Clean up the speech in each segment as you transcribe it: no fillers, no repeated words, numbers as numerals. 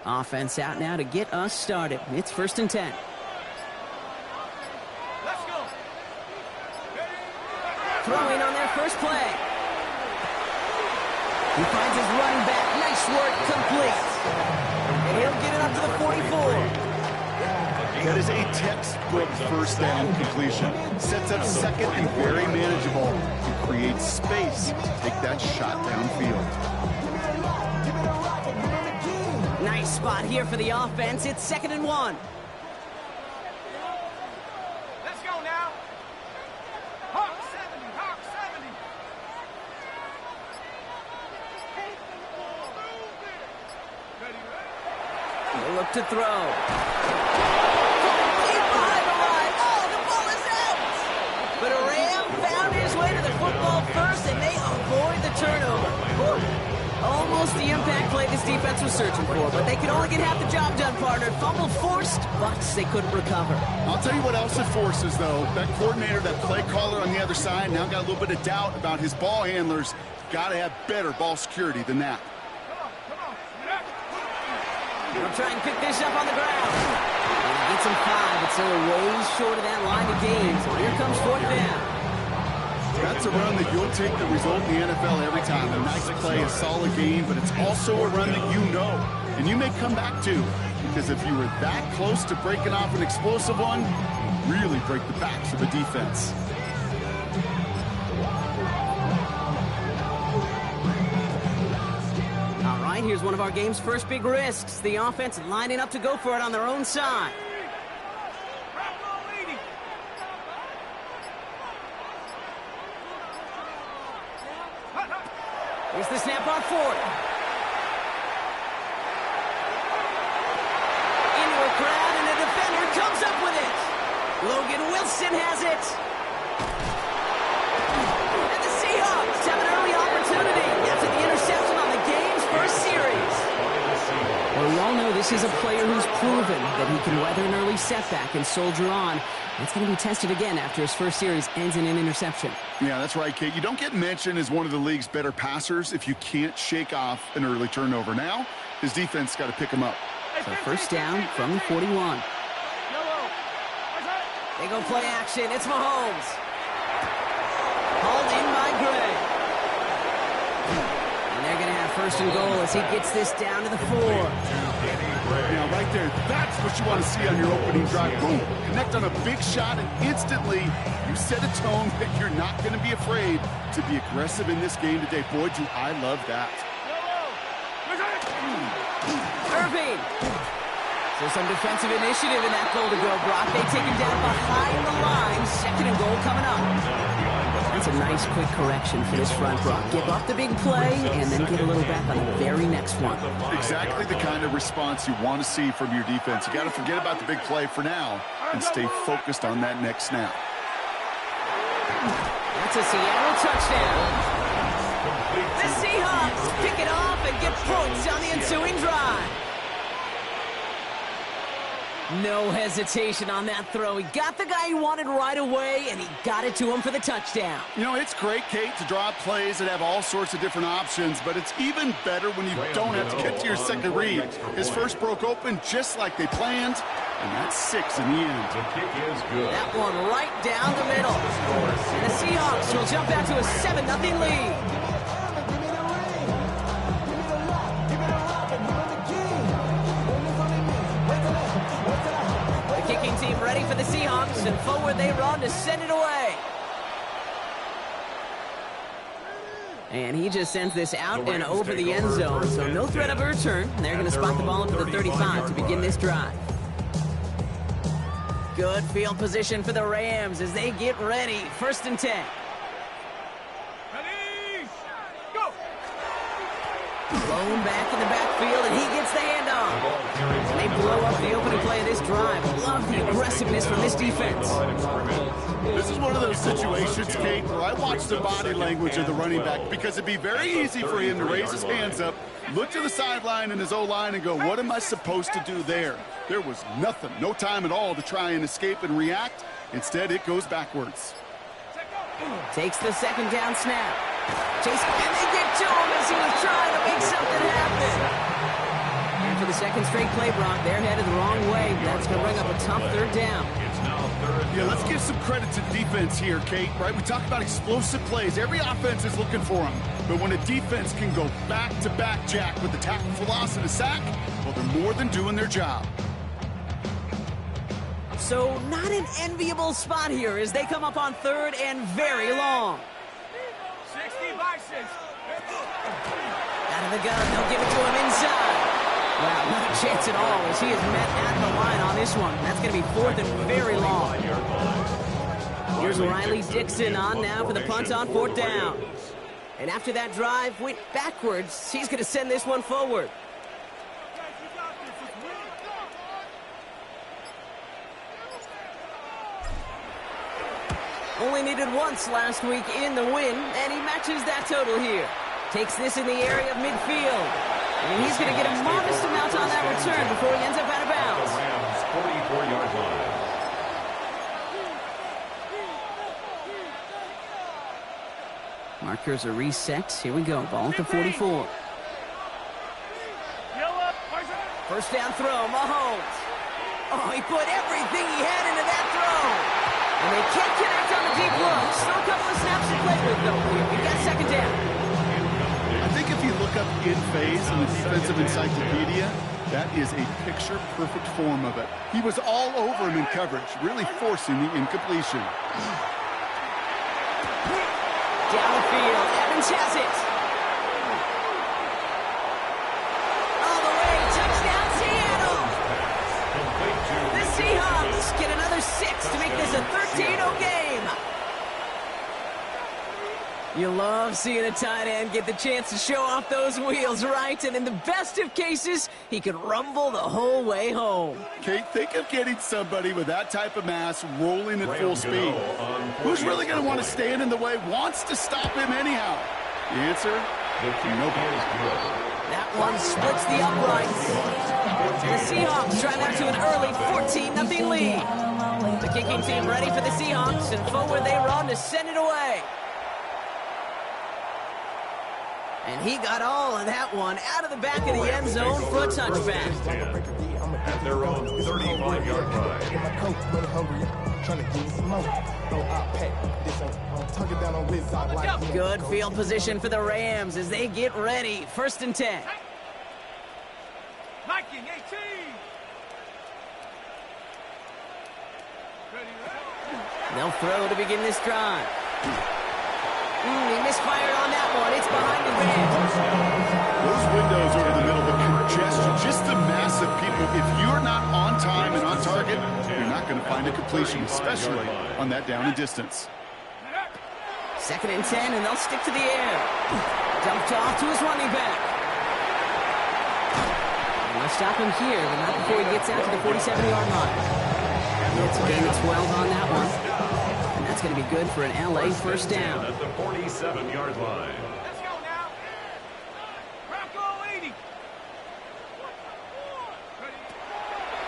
Offense out now to get us started. It's 1st and 10. Let's go. Throwing on their first play. He finds his running back. Nice work, complete. And he'll get it up to the 44. That is a textbook first down completion. Sets up second and very manageable. He creates space to take that shot downfield. Nice spot here for the offense. It's 2nd and 1. Let's go now. Hawk 70, Hawk 70. They look to throw. But a Ram found his way to the football first, and they avoid the turnover. Whew. Almost the impact play this defense was searching for, but they could only get half the job done, partner. Fumble forced, but they couldn't recover. I'll tell you what else it forces, though. That coordinator, that play caller on the other side, now got a little bit of doubt about his ball handlers. Got to have better ball security than that. They'll try and pick this up on the ground. Gets him 5, but still a ways short of that line of gain. So here comes 4th down. That's a run that you'll take the result in the NFL every time. A nice play, a solid game, but it's also a run that you know. And you may come back to, because if you were that close to breaking off an explosive one, you really break the backs of the defense. All right, here's one of our game's first big risks. The offense lining up to go for it on their own side. Here's the snap on 4th. Into a crowd, and the defender comes up with it. Logan Wilson has it. And the Seahawks have an early opportunity after the interception on the game's first series. Well, we all know this is a player who's proven that he can weather an early setback and soldier on. It's going to be tested again after his first series ends in an interception. Yeah, that's right, Kate. You don't get mentioned as one of the league's better passers if you can't shake off an early turnover. Now, his defense got to pick him up. So 1st down from the 41. They go play action. It's Mahomes. Hauled in by Gray. And they're going to have 1st and goal as he gets this down to the 4. Now, right there, that's what you want to see on your opening drive. Boom. Connect on a big shot, and instantly you set a tone that you're not going to be afraid to be aggressive in this game today. Boy, do I love that. Irving. So some defensive initiative in that goal to go, Brock. They take him down behind the line. 2nd and goal coming up. That's a nice quick correction for this front, Brock. Give up the big play and then get a little back on the very next one. Exactly the kind of response you want to see from your defense. You got to forget about the big play for now and stay focused on that next snap. That's a Seattle touchdown. The Seahawks pick it off and get points on the ensuing drive. No hesitation on that throw. He got the guy he wanted right away, and he got it to him for the touchdown. You know, it's great, Kate, to draw up plays that have all sorts of different options, but it's even better when you don't have to get to your second read. His first broke open just like they planned, and that's 6 in the end. The kick is good. That one right down the middle. And the Seahawks will jump out to a 7-0 lead. Kicking team ready for the Seahawks, and forward they run to send it away. And he just sends this out and over the end zone, so no threat of a return. They're going to spot the ball up to the 35 to begin this drive. Good field position for the Rams as they get ready. 1st and 10. Ready, go! Blown back in the backfield, and he gets the handoff. And they blow up the opening play of this drive. Love the aggressiveness from this defense. This is one of those situations, Kate, where I watch the body language of the running back because it'd be very easy for him to raise his hands up, look to the sideline and his O-line and go, what am I supposed to do there? There was nothing, no time at all to try and escape and react. Instead, it goes backwards. Takes the 2nd down snap. Chase, and they get to him as he was trying to make something happen. And for the 2nd second straight play, Brock. They're headed the wrong way. That's going to bring up a tough third down. Yeah, let's give some credit to defense here, Kate, right? We talk about explosive plays. Every offense is looking for them. But when a defense can go back-to-back, Jack, with the tackle for loss and a sack, well, they're more than doing their job. So not an enviable spot here as they come up on third and very long. 60 by 6. Out of the gun, they'll give it to him inside. Wow, not a chance at all as he is met at the line on this one. That's going to be fourth and very long. Here's Riley Dixon on now for the punt on fourth down. And after that drive went backwards, he's going to send this one forward. Only needed once last week in the win, and he matches that total here. Takes this in the area of midfield. And he's going to get a modest amount on that return before he ends up out of bounds. Rams 44-yard line. Markers are reset. Here we go. Ball at the 44. First down throw, Mahomes. Oh, he put everything he had into that throw. And they can't connect on the deep look. Still a couple of snaps to play with, though. We got second down. I think if you look up in phase in the defensive encyclopedia, that is a picture-perfect form of it. He was all over him in coverage, really forcing the incompletion. Down the field, Evans has it. All the way, touchdown Seattle. The Seahawks get another 6 to make this a 13-0 game. You love seeing a tight end get the chance to show off those wheels, right? And in the best of cases, he could rumble the whole way home. Kate, think of getting somebody with that type of mass rolling at full speed. Who's really going to want to stand in the way, wants to stop him anyhow? The answer? Nobody. That one splits the uprights. The Seahawks drive out to an early 14-0 lead. The kicking team ready for the Seahawks, and forward they run to send it away. And he got all of that one out of the back of the end zone for a touchback. At their own 35-yard line. Good field position for the Rams as they get ready. First and 10. Viking 18. They'll throw to begin this drive. He misfired on that one. It's behind the band. Those windows over the middle, the congestion, just the mass of people. If you're not on time and on target, you're not going to find a completion, especially on that down and distance. Second and 10, and they'll stick to the air. Dumped off to his running back. And they'll stop him here, but not before he gets out to the 47-yard line. It's a gain of 12 on that one. That's going to be good for an LA first down. At the 47-yard line. Let's go now. Bronco 80.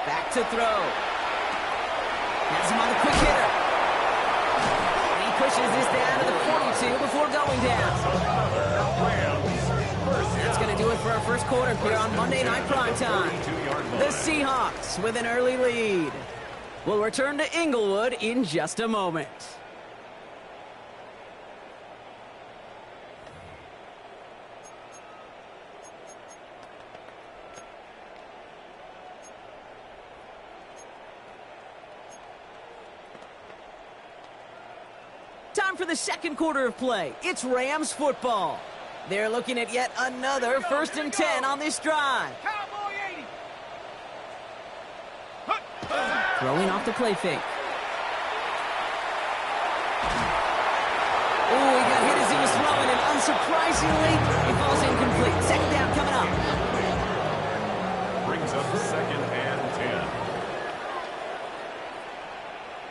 Back to throw. Has him on the quick hitter. He pushes this down to the 42 before going down. That's going to do it for our first quarter here on Monday Night Primetime. The Seahawks with an early lead. We'll return to Inglewood in just a moment. Time for the second quarter of play. It's Rams football. They're looking at yet another first and 10 on this drive. Cowboy 80. Throwing off the play fake. Oh, he got hit as he was throwing, and unsurprisingly, he falls incomplete. Second down coming up. Brings up second and 10.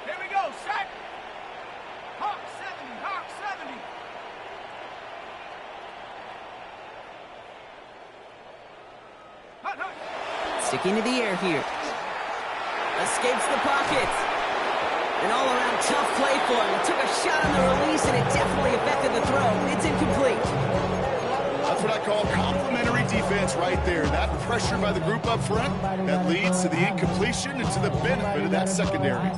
Here we go, set. Hawk 70, Hawk 70. Hut, hut. Sticking to the air here. Escapes the pocket. An all-around tough play for him. He took a shot on the release, and it definitely affected the throw. It's incomplete. That's what I call complimentary defense right there. That pressure by the group up front, that leads to the incompletion and to the benefit of that secondary.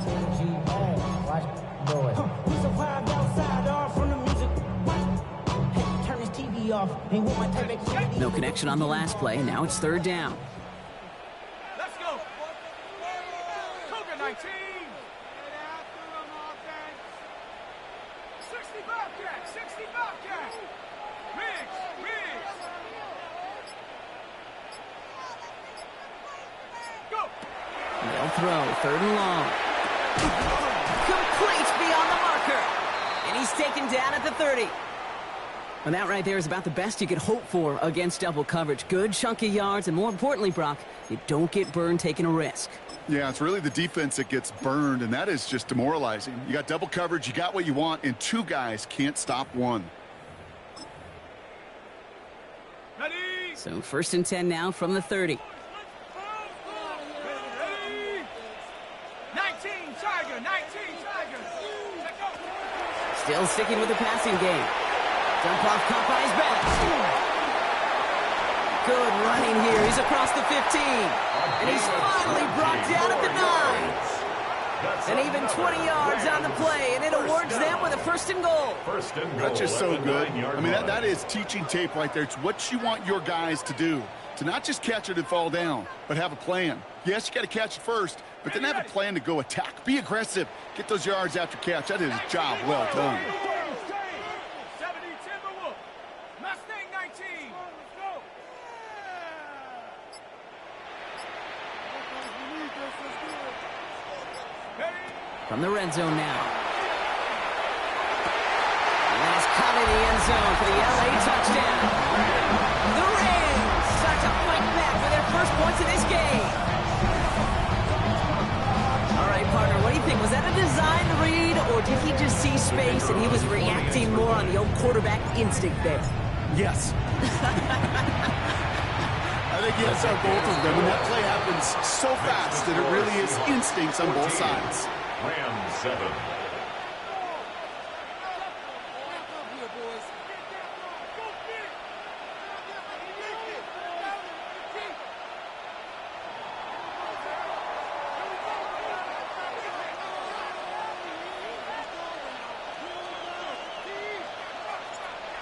No connection on the last play. Now it's third down. Let's go. Cougar 19. 60 Bobcat. 60 Bobcat. Riggs. Go. They'll throw. Third and long. Complete beyond the marker. And he's taken down at the 30. And that right there is about the best you could hope for against double coverage. Good chunky yards, and more importantly, Brock, you don't get burned taking a risk. Yeah, it's really the defense that gets burned, and that is just demoralizing. You got double coverage, you got what you want, and two guys can't stop one. Ready. So first and 10 now from the 30. 19 Tiger. 19 Tiger. Still sticking with the passing game. Dump off caught by his back. Good running here. He's across the 15. And he's finally brought down at the 9. And even 20 yards on the play. And it awards them with a first and goal. That's just so good. I mean, that is teaching tape right there. It's what you want your guys to do. To not just catch it and fall down, but have a plan. Yes, you got to catch it first, but then have a plan to go attack. Be aggressive. Get those yards after catch. That is a job well done. From the red zone now. And that is caught in the end zone for the LA touchdown. The Rams start to fight back for their first points of this game. All right, partner, what do you think? Was that a design read, or did he just see space and he was reacting more on the old quarterback instinct there? Yes. I think yes on both of them, and that play happens so fast that it really is instincts on both sides. Rams 7.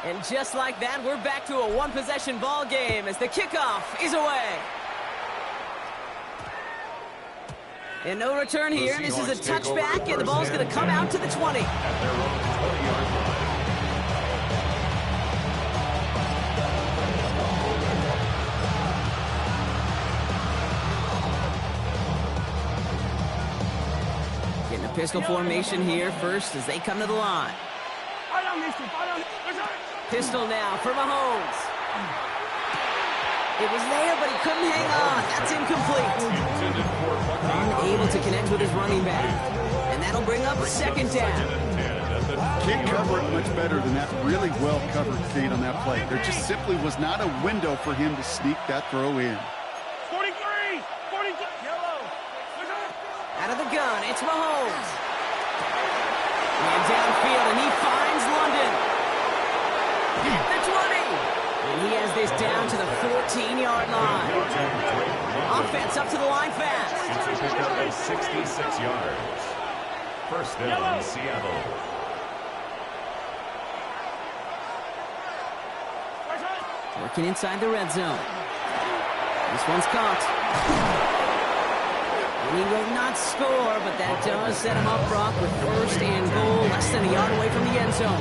And just like that, we're back to a one-possession ball game as the kickoff is away. And no return here. This is a touchback, and the ball's going to come out to the 20. At their own 20-yard line. Getting a pistol formation here first as they come to the line. Pistol now for Mahomes. It was there, but he couldn't hang on. That's incomplete. Unable to connect with his running back. And that'll bring up a second down. Can't cover it much better than that really well-covered feed on that play. There just simply was not a window for him to sneak that throw in. 43! 42! Yellow! Out of the gun, it's Mahomes. And downfield, and he finds London. The 20. And he has this down to the 14-yard line. Offense up to the line fast. It's a pickup of 66 yards. First down, Seattle. Working inside the red zone. This one's caught. And he will not score, but that does set him up, Brock, with first and goal, less than a yard away from the end zone.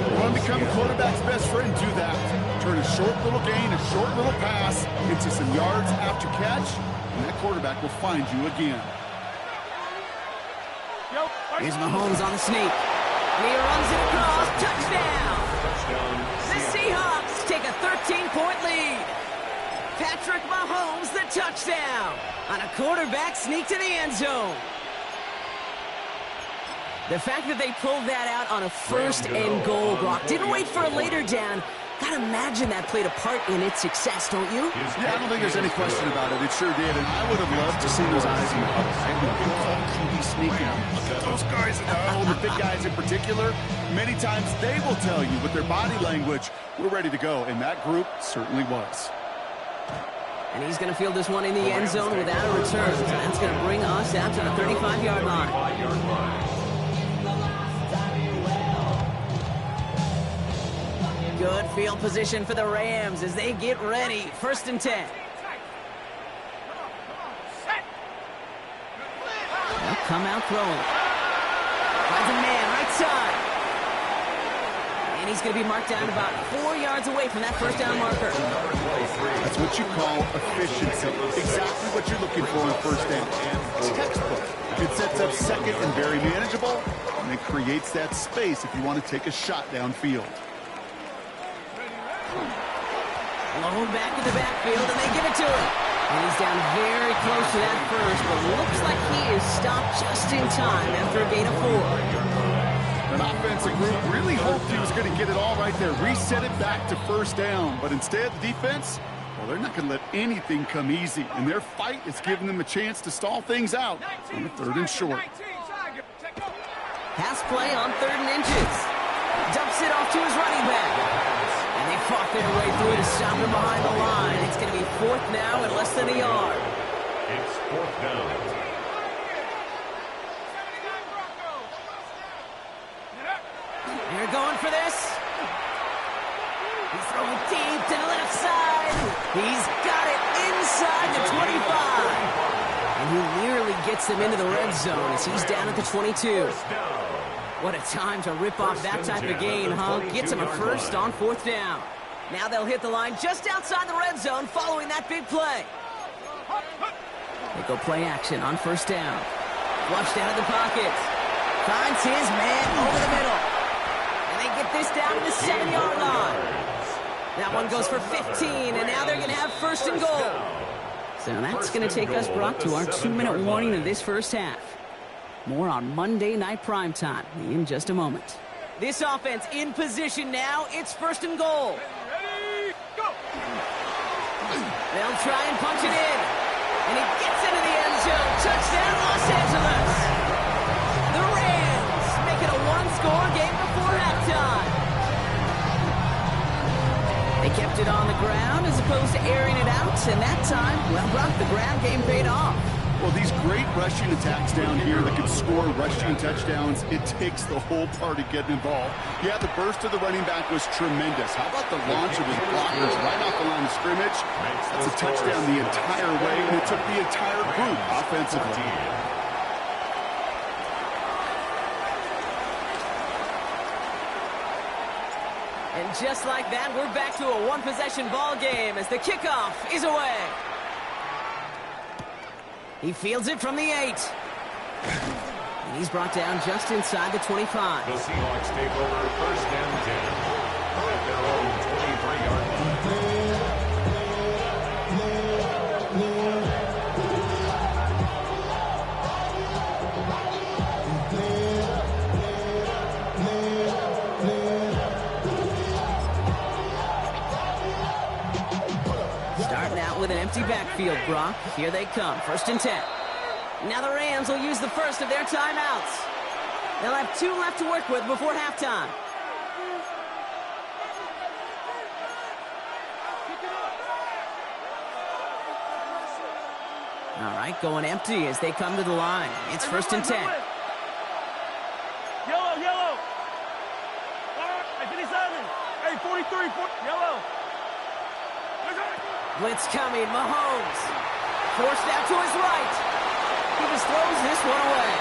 You want to become a quarterback's best friend, do that. Turn a short little gain, a short little pass into some yards after catch, and that quarterback will find you again. Here's Mahomes on the sneak. And he runs it across. Touchdown! The Seahawks take a 13-point lead. Patrick Mahomes, the touchdown on a quarterback sneak to the end zone. The fact that they pulled that out on a first and goal, Brock, didn't wait for a later down. Gotta imagine that played a part in its success, don't you? Yeah, I don't think there's any question about it. It sure did, and I would have loved to see those eyes in the huddle. Right? When people call QB sneaking, look at those guys in the huddle, the big guys in particular. Many times they will tell you with their body language, we're ready to go, and that group certainly was. And he's going to field this one in the end zone without a return. So that's going to bring us out to the 35-yard line. Good field position for the Rams as they get ready. 1st and 10. They'll come out throwing. Finds a man right side. And he's going to be marked down about 4 yards away from that first down marker. That's what you call efficiency. Exactly what you're looking for on 1st down. And textbook. It sets up 2nd and very manageable, and it creates that space if you want to take a shot downfield. Low back in the backfield, and they give it to him. And he's down very close to that first, but looks like he is stopped just in time after a gain of 4. An offensive group really hoped he was going to get it all right there, reset it back to 1st down. But instead, the defense, well, they're not going to let anything come easy. And their fight is giving them a chance to stall things out on the 3rd and short. Pass play on 3rd and inches. Dumps it off to his running back. And they fought their way through to stop him behind the line. It's going to be 4th now and less than a yard. It's 4th down. They're going for this. He's throwing deep to the left side. He's got it inside the 25. And he nearly gets them into the red zone as he's down at the 22. What a time to rip off that type of gain, huh? Gets him a first on 4th down. Now they'll hit the line just outside the red zone following that big play. They go play action on 1st down. Flushed out of the pocket. Finds his man over the middle. And they get this down to the 7-yard line. That one goes for 15, and now they're going to have 1st and goal. So that's going to take us, Brock, to our 2-minute warning of this first half. More on Monday Night Primetime in just a moment. This offense in position now. It's 1st and goal. They'll try and punch it in. And he gets into the end zone. Touchdown, Los Angeles. The Rams make it a one-score game before halftime. They kept it on the ground as opposed to airing it out. And that time, well, Brock, the ground game paid off. Well, these great rushing attacks down here that can score rushing touchdowns, it takes the whole party getting involved. Yeah, the burst of the running back was tremendous. How about the launch of his blockers right off the line of scrimmage? That's a touchdown the entire way, and it took the entire group offensively. And just like that, we're back to a one-possession ball game as the kickoff is away. He fields it from the 8. And he's brought down just inside the 25. The Seahawks take over 1st and 10 at their own 23-yard line. Starting out with an empty backfield, Brock. Here they come, 1st and 10. Now the Rams will use the first of their timeouts. They'll have 2 left to work with before halftime. All right, going empty as they come to the line. It's 1st and 10. Yellow, yellow. Hey, 57. Hey, 43, yellow. Blitz coming, Mahomes. Forced out to his right. He just throws this one away.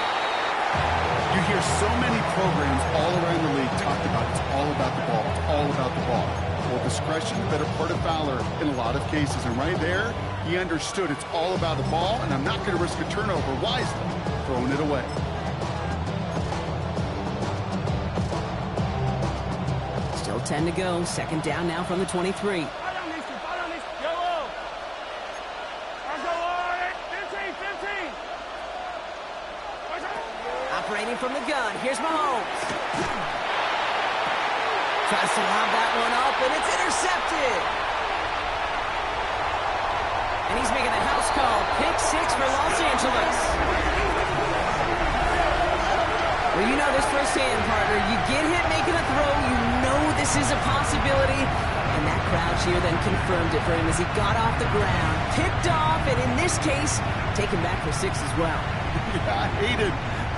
You hear so many programs all around the league talk about it's all about the ball. It's all about the ball. Well, discretion, the better part of valor in a lot of cases. And right there, he understood it's all about the ball, and I'm not going to risk a turnover wisely, throwing it away. Still 10 to go. 2nd down now from the 23. Operating from the gun. Here's Mahomes. Tries to lob that one up, and it's intercepted. And he's making the house call. Pick 6 for Los Angeles. Well, you know this firsthand, partner. You get hit making a throw, you know this is a possibility. And that crowd cheer then confirmed it for him as he got off the ground, picked off, and in this case, taken back for 6 as well. Yeah,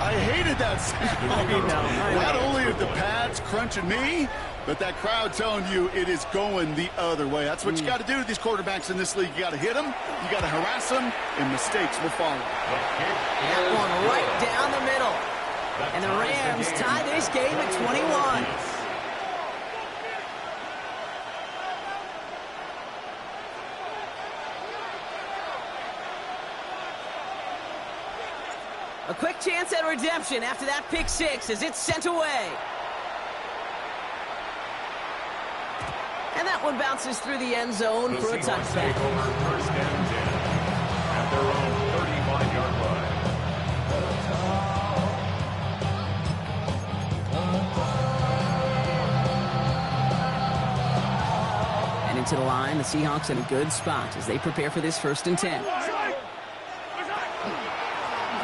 I hated that sound. I know. Not only are the pads crunching me, but that crowd telling you it is going the other way. That's what you got to do to these quarterbacks in this league. You got to hit them, you got to harass them, and mistakes will follow. That one right down the middle. And the Rams tie this game at 21. A quick chance at redemption after that pick 6 as it's sent away. And that one bounces through the end zone for a touchback. First and 10 at their own 35-yard line. And into the line, the Seahawks in a good spot as they prepare for this 1st and 10.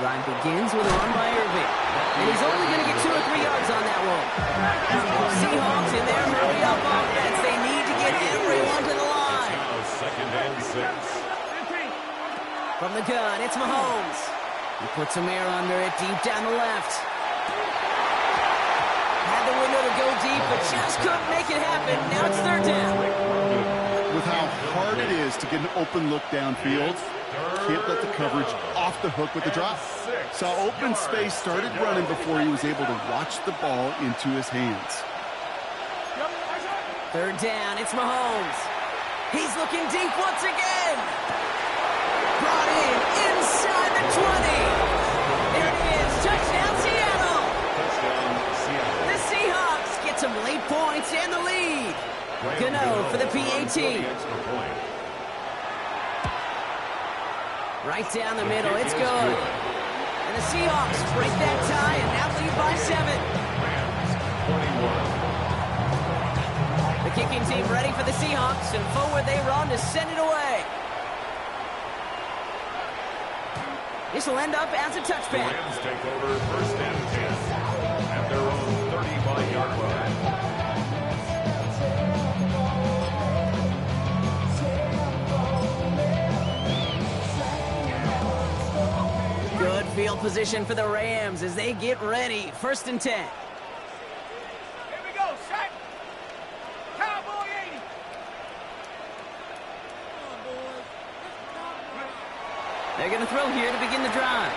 Drive begins with a run by Irving. And he's only going to get 2 or 3 yards on that one. Seahawks in their hurry-up offense. They need to get everyone to the line. Second and 6. From the gun, it's Mahomes. He puts some air under it deep down the left. Had the window to go deep, but just couldn't make it happen. Now it's 3rd down. With how hard it is to get an open look downfield, can't let the coverage off the hook with the drop. Saw open space, started running before he was able to watch the ball into his hands. 3rd down, it's Mahomes. He's looking deep once again. Brought in inside the 20. There it is, touchdown Seattle. The Seahawks get some late points and the lead. Gano for the PAT. Right down the middle, it's good. And the Seahawks break that tie and now lead by 7. The kicking team ready for the Seahawks, and forward they run to send it away. This will end up as a touchback. Rams take over 1st and 10 at their own 35-yard line. Good field position for the Rams as they get ready. 1st and 10. Here we go, set. Cowboy 80. They're going to throw here to begin the drive.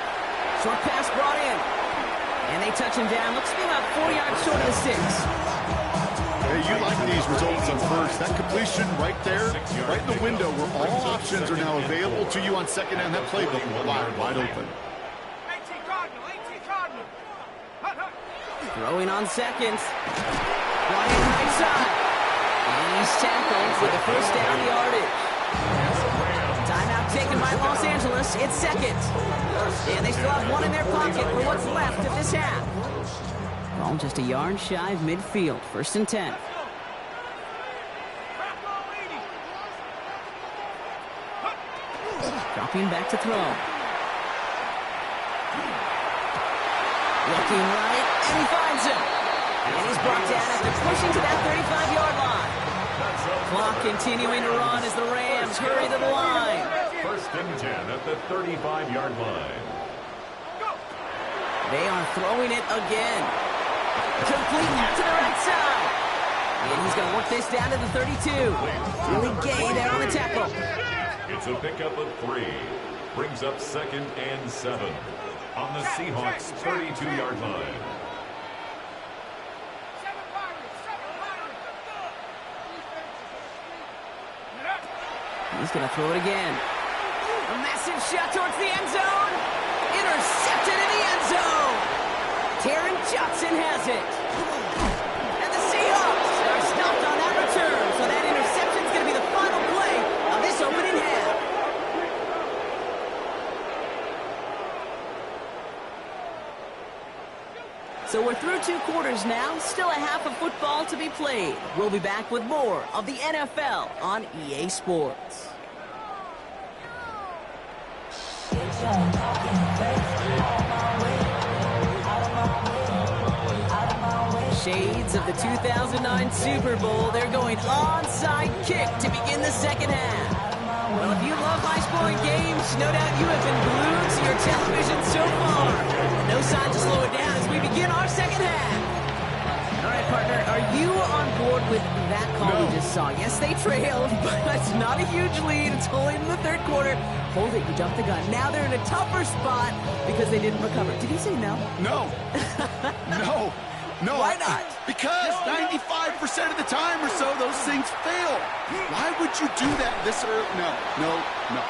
Short pass brought in. And they touch him down. Looks to be about 4 yards short of the 6. Hey, you like these results on first. That completion right there, right in the window where all options are now available to you on 2nd down. That playbook wide open. 18 Cardinal, 18 Cardinal. Hut, hut. Throwing on 2nd. Brought in right side. And he's tackled for the 1st down yardage. Timeout taken by Los Angeles. It's 2nd. And they still have 1 in their pocket for what's left of this half. Ball just a yard shy of midfield. 1st and 10. Dropping back to throw. Looking right, and he finds him. And he's brought down after pushing to that 35-yard line. Clock continuing to run as the Rams hurry to the line. 1st and 10 at the 35-yard line. They are throwing it again. Complete out to the right side. And he's going to work this down to the 32. Really gay there on the tackle. It's a pickup of 3. Brings up 2nd and 7 on the Seahawks' 32-yard line. He's going to throw it again. A massive shot towards the end zone. Intercepted in the end zone. Taron Johnson has it. And the Seahawks are stopped on that return. So that interception is going to be the final play of this opening half. So we're through 2 quarters now, still a half of football to be played. We'll be back with more of the NFL on EA Sports. Shades of the 2009 Super Bowl. They're going onside kick to begin the second half. Well, if you love high-scoring games, no doubt you have been glued to your television so far. No sign to slow it down as we begin our second half. All right, partner, are you on board with that call we just saw? Yes, they trailed, but it's not a huge lead. It's only in the third quarter. Hold it, you jumped the gun. Now they're in a tougher spot because they didn't recover. Did he say no? No. No. No. Why not? Because 95% of the time or so, those things fail. Why would you do that this early? No, no, no.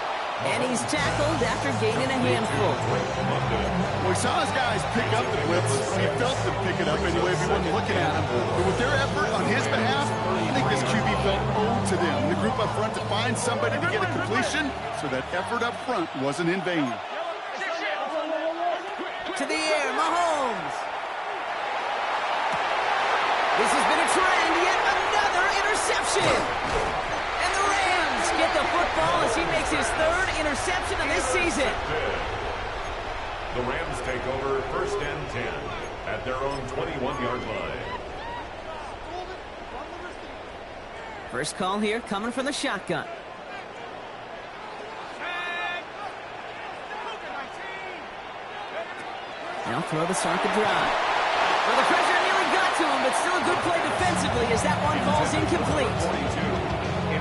And he's tackled after gaining a handful. Well, we saw his guys pick up the blitz. He felt them pick it up anyway if he wasn't looking at him. But with their effort on his behalf, I think this QB felt owed to them. The group up front to find somebody to get a completion, so that effort up front wasn't in vain. To the air, Mahomes. This has been a trend, yet another interception. And the Rams get the football as he makes his 3rd interception of this season. The Rams take over 1st and 10 at their own 21-yard line. First call here coming from the shotgun. Now throw to start the drive. Well, the pressure nearly got to him, but still a good play defensively as that one falls incomplete.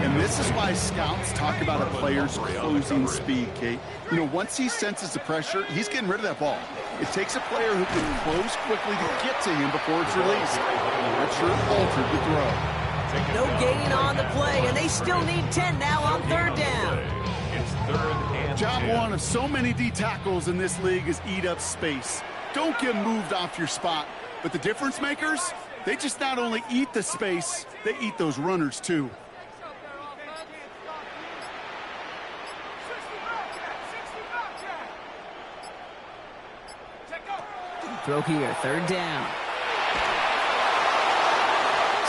And this is why scouts talk about a player's closing speed, Kate. You know, once he senses the pressure, he's getting rid of that ball. It takes a player who can close quickly to get to him before it's released. That sure altered the throw. No gaining on the play, and they still need 10 now on 3rd down. It's 3rd and Job 10. one of so many D tackles in this league is eat up space. Don't get moved off your spot. But the difference makers, they just not only eat the space, they eat those runners too. Throw here, 3rd down.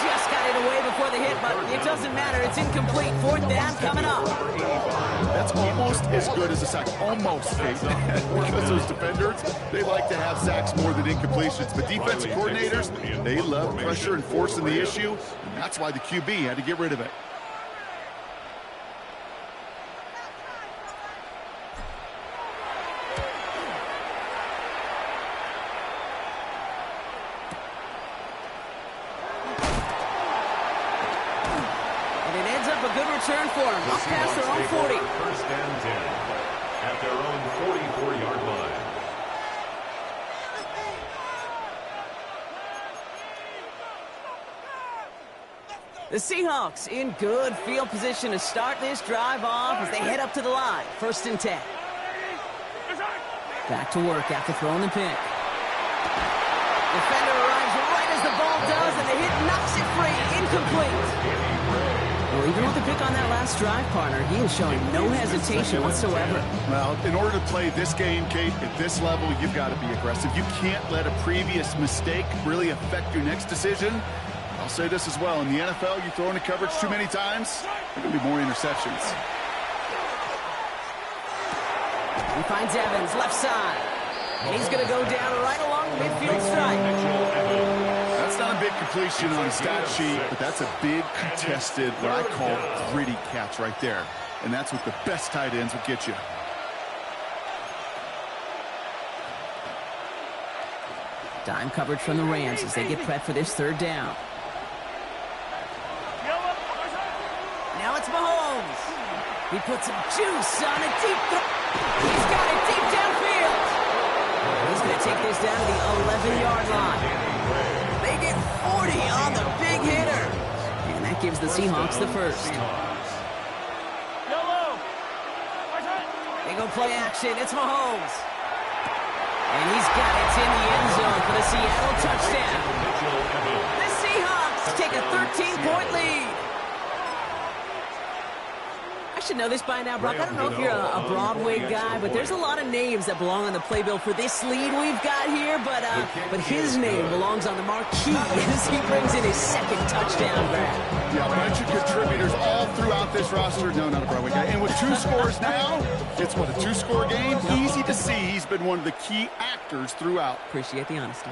Just got it away before the hit, but it doesn't matter. It's incomplete. 4th down coming up. That's almost as good as a sack. Almost, Kate. Because those defenders, they like to have sacks more than incompletions. But defensive coordinators, they love pressure and forcing the issue. And that's why the QB had to get rid of it. Return for him. Up past their own 40. 1st and 10 at their own 44-yard line. The Seahawks in good field position to start this drive off as they head up to the line. 1st and 10. Back to work after throwing the pick. Defender arrives right as the ball does, and the hit knocks it free. Incomplete. Well, even with the pick on that last drive, partner, he is showing no hesitation whatsoever. Well, in order to play this game, Kate, at this level, you've got to be aggressive. You can't let a previous mistake really affect your next decision. I'll say this as well. In the NFL, you throw into coverage too many times, there are going to be more interceptions. He finds Evans, left side. And he's going to go down right along the midfield stripe. That's not a big completion on the stat sheet, but that's a big contested, what I call gritty catch right there. And that's what the best tight ends will get you. Dime coverage from the Rams as they get prepped for this 3rd down. Now it's Mahomes. He puts some juice on a deep throw. He's got it deep downfield. He's going to take this down to the 11-yard line. They get 40 on the big hitter. And that gives the Seahawks the first. They go play action. It's Mahomes. And he's got it in the end zone for the Seattle touchdown. The Seahawks take a 13-point lead. I should know this by now, Brock. I don't know if you're a Broadway guy, but there's a lot of names that belong on the playbill for this lead we've got here, but his name belongs on the marquee as he brings in his second touchdown grab. Yeah, a bunch of contributors all throughout this roster. No, not a Broadway guy. And with 2 scores now, it's what, a 2-score game? Easy to see he's been one of the key actors throughout. Appreciate the honesty.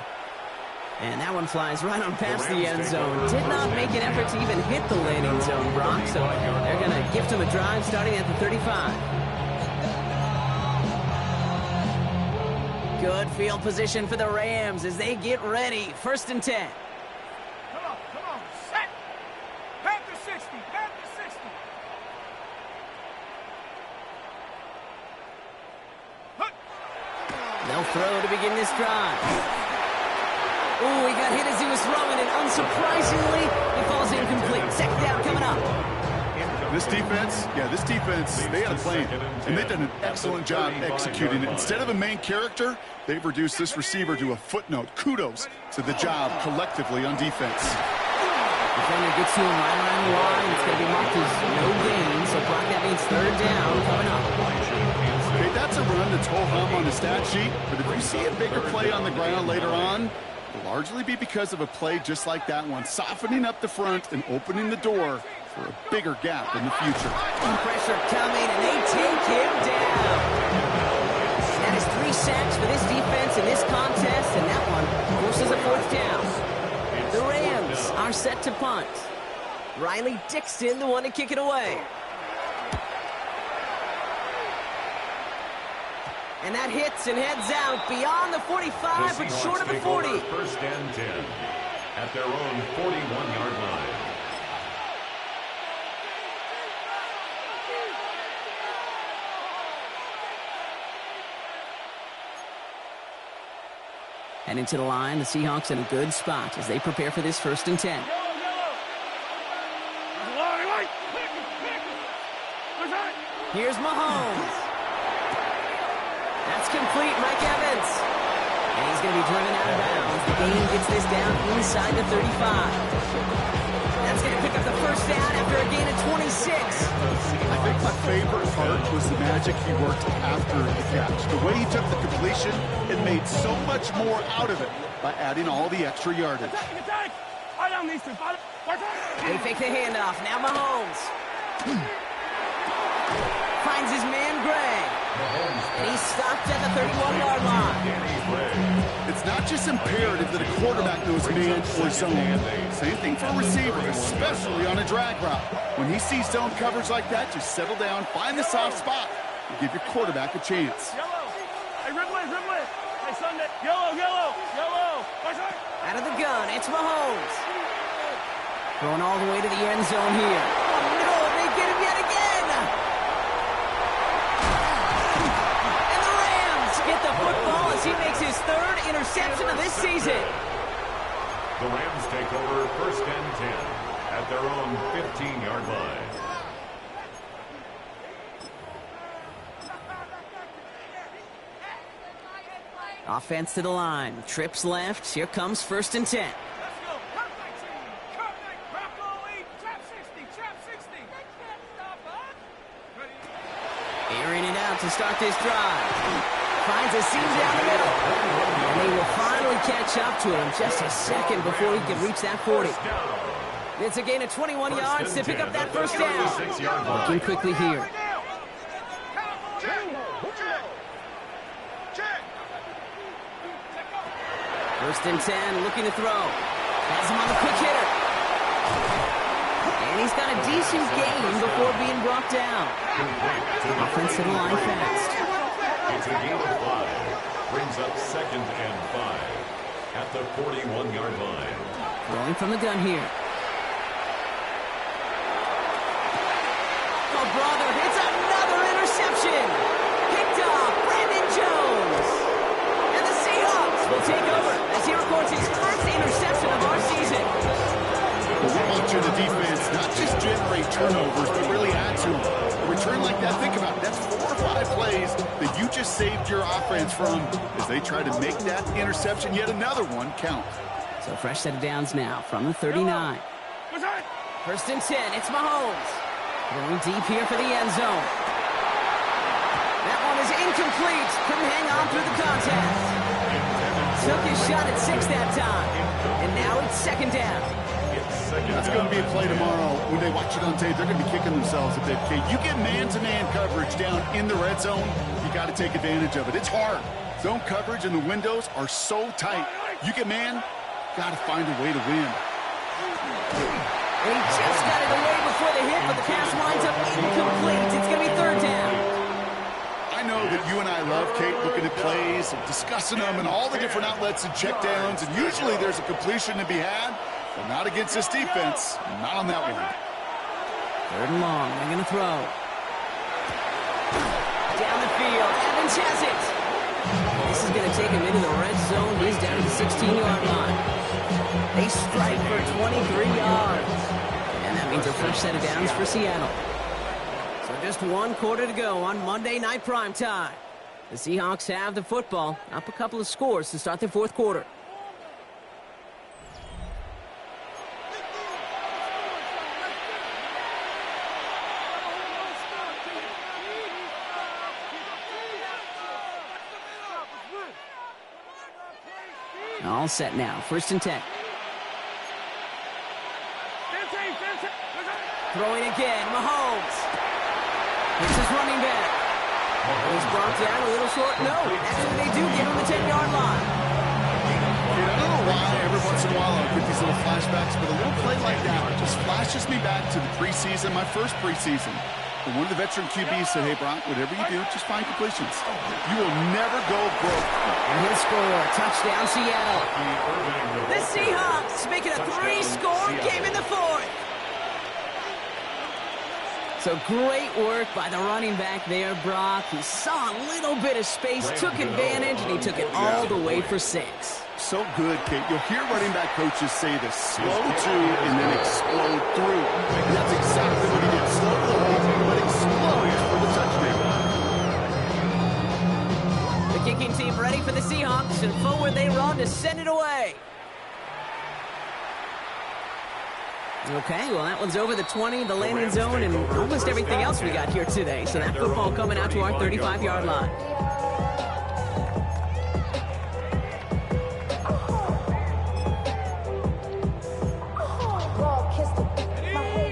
And that one flies right on past the end zone. Did not make an effort to even hit the landing zone, Brock. So they're going to gift him a drive starting at the 35. Good field position for the Rams as they get ready. 1st and 10. Come on, set. Back to 60, back to 60. They'll throw to begin this drive. Oh, he got hit as he was throwing, and unsurprisingly, it falls incomplete. 2nd down coming up. This defense, they had a plan, and they've done an excellent job executing it. Instead of a main character, they've reduced this receiver to a footnote. Kudos to the job collectively on defense. Defender gets to him right around the line. It's going to be marked as no gain, so Brock, that means 3rd down coming up. Okay, that's a run that's ho-hum on the stat sheet, but if you see a bigger play on the ground later on, it'll largely be because of a play just like that one, softening up the front and opening the door for a bigger gap in the future. Pressure coming, and they take him down. That is 3 sacks for this defense in this contest, and that one forces a 4th down. The Rams are set to punt. Riley Dixon, the one to kick it away. And that hits and heads out beyond the 45, but short of the 40. 1st and 10 at their own 41-yard line. And into the line, the Seahawks in a good spot as they prepare for this 1st and 10. Here's Mahomes. That's complete, Mike Evans. And he's going to be driven out of bounds. The game gets this down inside the 35. That's going to pick up the 1st down after a gain of 26. I think my favorite part was the magic he worked after the catch. The way he took the completion and made so much more out of it by adding all the extra yardage. They fake the handoff. Now Mahomes. Finds his man, Gray. And he's stopped at the 31-yard line. It's not just imperative that a quarterback knows man or zone. Same thing for a receiver, especially on a drag route. When he sees zone coverage like that, just settle down, find the soft spot, and give your quarterback a chance. Out of the gun, it's Mahomes. Going all the way to the end zone here. Oh, no, they get him yet again. And the Rams get the football as he makes his 3rd interception of this season. The Rams take over 1st and 10 at their own 15-yard line. Offense to the line. Trips left. Here comes 1st and 10. Airing it out to start this drive. Finds a seam down the middle. And they will finally catch up to him just a second before he can reach that 40. It's a gain of 21 yards to pick up that 1st down. Looking quickly here. First and 10, looking to throw. Has him on the quick hitter. And he's got a decent gain before being brought down. Offense to the line fast. It's a gain of 5. Brings up 2nd and 5 at the 41-yard line. Throwing from the gun here. Oh, brother, it's another interception. Picked off Brandon Jones. And the Seahawks will take over as he records his 1st interception of our season. We're watching the defense not just generate turnovers, but really add to them. A return like that, think about it, that's 4 or 5 plays that you just saved your offense from as they try to make that interception, yet another one, count. So fresh set of downs now from the 39. 1st and 10, it's Mahomes. Going deep here for the end zone. That one is incomplete. Couldn't hang on through the contact. Took his shot at 6 that time. And now it's second down. That's going to be a play tomorrow. When they watch it on tape, they're going to be kicking themselves a bit, Kate. You get man-to-man coverage down in the red zone, you got to take advantage of it. It's hard. Zone coverage and the windows are so tight. You get man, got to find a way to win. And he just got it away before the hit, but the pass winds up incomplete. It's going to be third down. I know that you and I love, Kate, looking at plays and discussing them and all the different outlets and checkdowns, and usually there's a completion to be had, but not against this defense. Not on that one. Third and long. They're going to throw. Down the field. Evans has it. This is going to take him into the red zone. He's down to the 16-yard line. They strike for 23 yards. And that means a first set of downs for Seattle. So just 1 quarter to go on Monday Night Primetime. The Seahawks have the football. Up a couple of scores to start the fourth quarter. All set now. First and 10. Throwing again. Mahomes. Here's his running back. He's brought down a little short. No, actually they do get on the 10-yard line. I don't know why every once in a while I get these little flashbacks, but a little play like that just flashes me back to the preseason, my first preseason. And one of the veteran QBs said, hey, Brock, whatever you do, just find completions. You will never go broke. And he'll score. Touchdown, Seattle. The Seahawks make it a 3-score game in the fourth. So great work by the running back there, Brock. He saw a little bit of space, took advantage, and he took it all the way for 6. So good, Kate. You'll hear running back coaches say this: slow to and then explode through. And that's exactly what he did. Slow to the hole, but explodes for the touchdown. The kicking team ready for the Seahawks, and forward they run to send it away. Okay, well, that one's over the 20, the landing zone, and almost everything else we got here today. So that football coming out to our 35-yard line.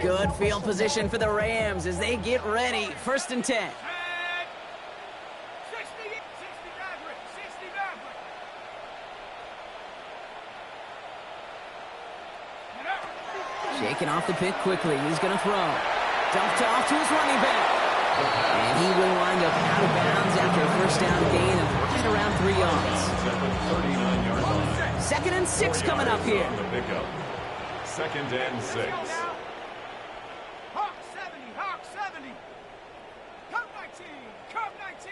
Good field position for the Rams as they get ready. First and 10. Shaking off the pick quickly. He's going to throw. Dumped off to his running back. And he will wind up out of bounds after a first down gain of right around 3 yards. Second and 6 coming up here. Second and 6. Hawk 70, Hawk 70. Cup 19, Cup 19.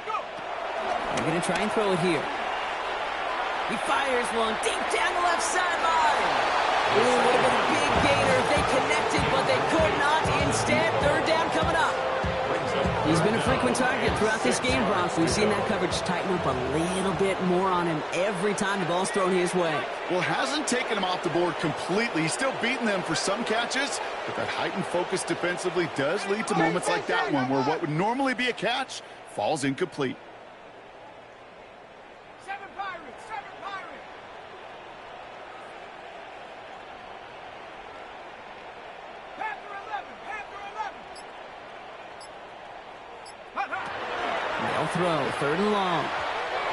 Go. They're going to try and throw it here. He fires one deep down the left sideline. Ooh, would have been a big gainer if they connected, but they could not. Instead, third down coming up. He's been a frequent target throughout this game, Bronx. We've seen that coverage tighten up a little bit more on him every time the ball's thrown his way. Well, hasn't taken him off the board completely. He's still beating them for some catches, but that heightened focus defensively does lead to moments like that one where what would normally be a catch falls incomplete. Throw, third and long.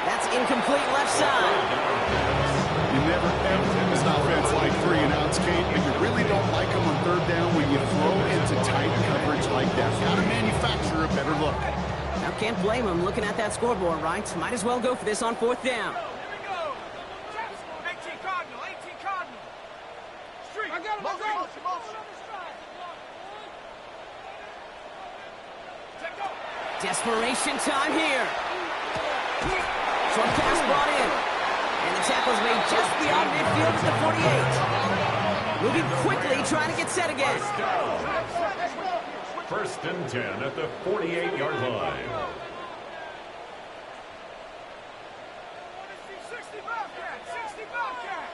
That's incomplete left side. You never ever this offense like 3 and outs, Kate, and you really don't like them on third down when you throw into tight coverage like that. Got to manufacture a better look. Now can't blame him looking at that scoreboard, right? Might as well go for this on fourth down. Here we go. 18 Cardinal, 18 Cardinal. Street. I got him. Desperation time here. Short pass brought in. And the tackle's made just beyond midfield at the 48. Moving quickly, trying to get set again. First and 10 at the 48-yard line. 60 Bobcat,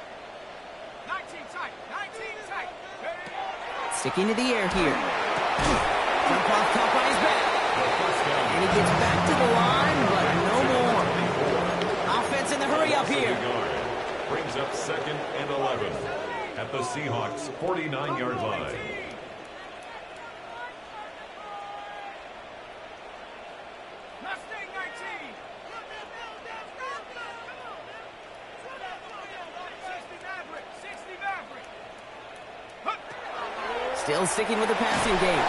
19 tight. 19 tight. Sticking to the air here. Jump off, caught by his back. And he gets back to the line, but no more. Offense in the hurry up here. Brings up 2nd and 11 at the Seahawks' 49-yard line. Mustang 19. 60 Maverick. 60 Maverick. Still sticking with the passing game.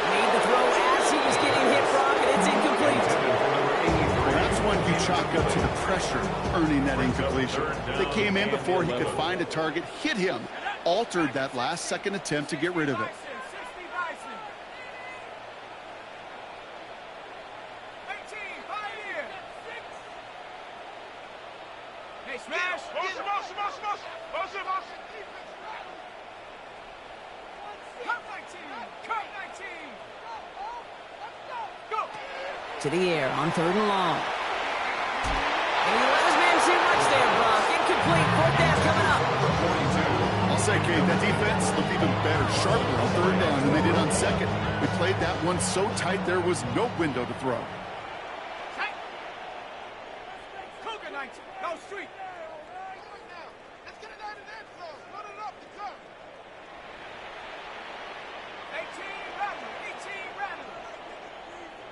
Made the throw as he was getting hit, Brock, and it's incomplete. That's one you chalk up to the pressure earning that incompletion. They came in before he could find a target, hit him, altered that last-second attempt to get rid of it. 60 Bison. 18, 5 here. Hey, smash. Cut 19. Cut 19. Go. To the air on 3rd and long. And he let his man too much there, Brock. Incomplete. 4th down coming up. I'll say, Kate, that defense looked even better, sharper on 3rd down than they did on 2nd. We played that one so tight there was no window to throw. Tight. Cougar 19. Go street. Let's get it out of the end zone. Run it up the curve. 18 Rattler. 18 Rattler.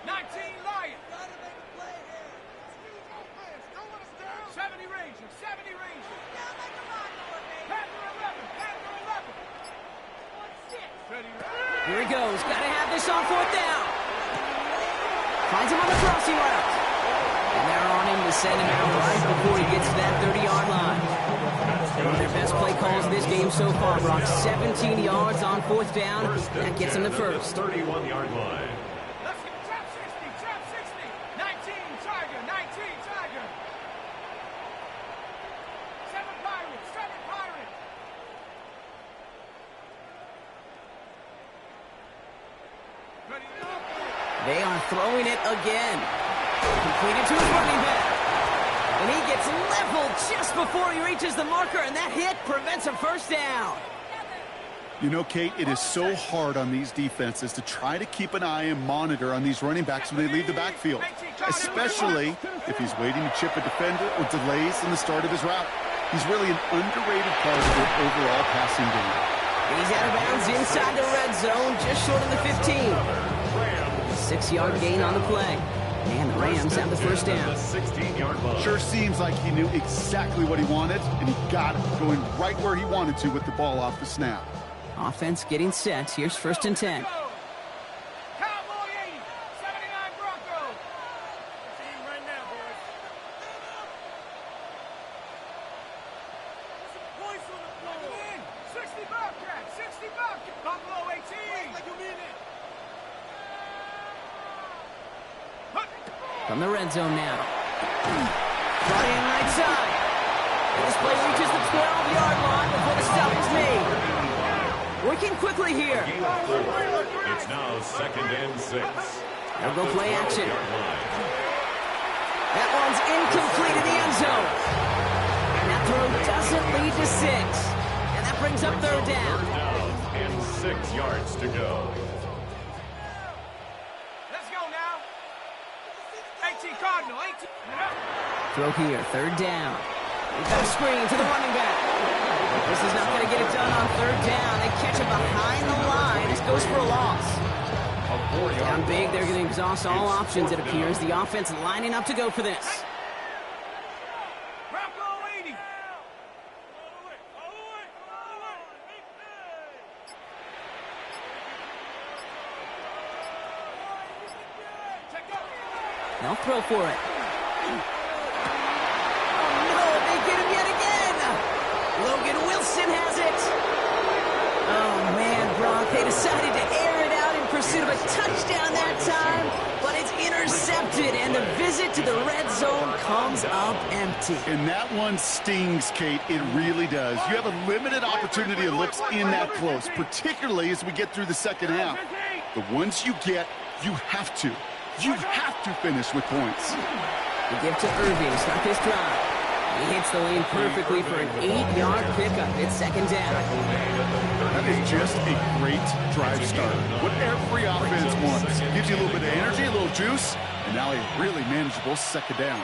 19 Lion. 70 Ranger. 70 Ranger. Panther 11. Panther 11. Here he goes. Got to have this on 4th down. Finds him on the crossing route. And they're on him to send him out right before he gets to that 30-yard line. One of their best play calls of this game so far, Brock. 17 yards on 4th down. That gets him the first. 31-yard line. Let's get trap 60. Trap 60. 19 Tiger. 19 Tiger. 7 Pirates. 7 Pirates. Ready up. They are throwing it again. Completed to his running back. And he gets leveled just before he reaches the marker, and that hit prevents a first down. You know, Kate, it is so hard on these defenses to try to keep an eye and monitor on these running backs when they leave the backfield, especially if he's waiting to chip a defender or delays in the start of his route. He's really an underrated part of their overall passing game. He's out of bounds inside the red zone, just short of the 15. 6-yard gain on the play. And the Rams have the first down. Sure seems like he knew exactly what he wanted, and he got it, going right where he wanted to with the ball off the snap. Offense getting set. Here's 1st and 10. Cowboy 80. 79 Broncos. Team right now, boys. Points on the floor. 60 Bobcats. 60 Bobcats. Buffalo 18. Like you mean it. From the red zone now. Brought in right side. And this play reaches the 12-yard line before the stop is made. Working quickly here. It's now 2nd and 6. They'll go play action. That one's incomplete in the end zone. And that throw doesn't lead to 6. And that brings up 3rd down. And 6 yards to go. Let's go now. 18 Cardinal. 18. Throw here, 3rd down. We've got a screen to the running back. This is not going to get it done on 3rd down. They catch him behind the line. This goes for a loss. Down big, they're going to exhaust all options, it appears. The offense lining up to go for this. Bronco 80. They'll throw for it. Oh, no, they get him yet again. Logan Wilson has it. Oh, man, Brock, they decided to air it out in pursuit of a touchdown that time, but it's intercepted, and the visit to the red zone comes up empty. And that one stings, Kate. It really does. You have a limited opportunity of looks in that close, particularly as we get through the second half. The ones you get, you have to finish with points. The give to Irving to start this drive. He hits the lane perfectly for an 8-yard pickup. It's second down. That is just a great drive start. What every offense wants. Gives you a little bit of energy, a little juice, and now a really manageable second down.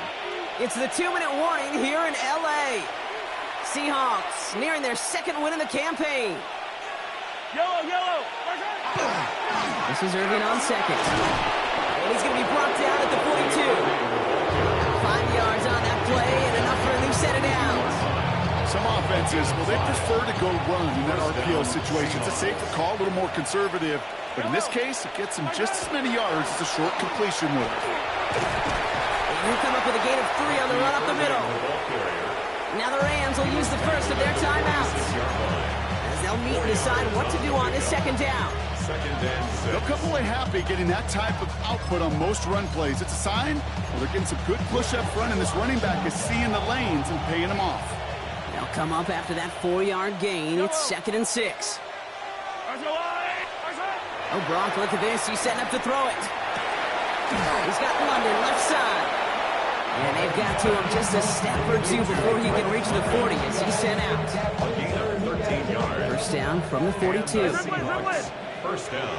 It's the 2-minute warning here in L.A. Seahawks nearing their second win in the campaign. Yellow, yellow. This is Irving on second. And he's going to be brought down at the 42. 5 yards on that play and enough for a new set of downs. Some offenses, well, they prefer to go run in that RPO situation. It's a safer call, a little more conservative. But in this case, it gets them just as many yards as a short completion would. And he'll come up with a gain of 3 on the run up the middle. Now the Rams will use the first of their timeouts, as they'll meet and decide what to do on this second down. They'll come away happy getting that type of output on most run plays. It's a sign well, they're getting some good push up front, and this running back is seeing the lanes and paying them off. They'll come up after that 4-yard gain. It's second and 6. Oh, Brock, look at this. He's setting up to throw it. He's got London left side. And they've got to him just a step or two before he can reach the 40 as he's sent out. First down from the 42. First down.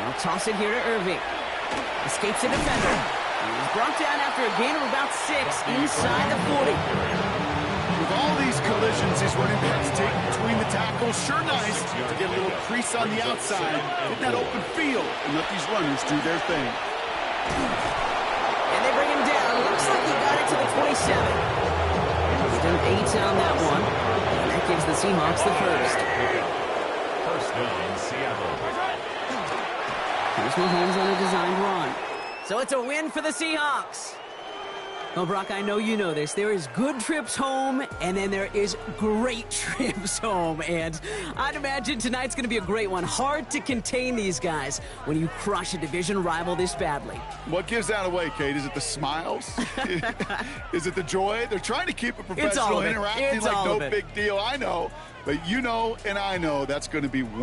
They'll toss it here to Irving. Escapes the defender. He's brought down after a gain of about 6 inside the 40. With all these collisions these running backs take between the tackles, sure nice to get a little crease on the outside, get that open field, and let these runners do their thing. And they bring him down. Looks like he got it to the 27. He's done 8 on that one. And that gives the Seahawks the first. First down, Seattle. Here's Mahomes on a designed run. So it's a win for the Seahawks. Well, Brock, I know you know this. There is good trips home, and then there is great trips home. And I'd imagine tonight's going to be a great one. Hard to contain these guys when you crush a division rival this badly. What gives that away, Kate? Is it the smiles? Is it the joy? They're trying to keep it professional, interacting like no big deal. I know, but you know and I know that's going to be one.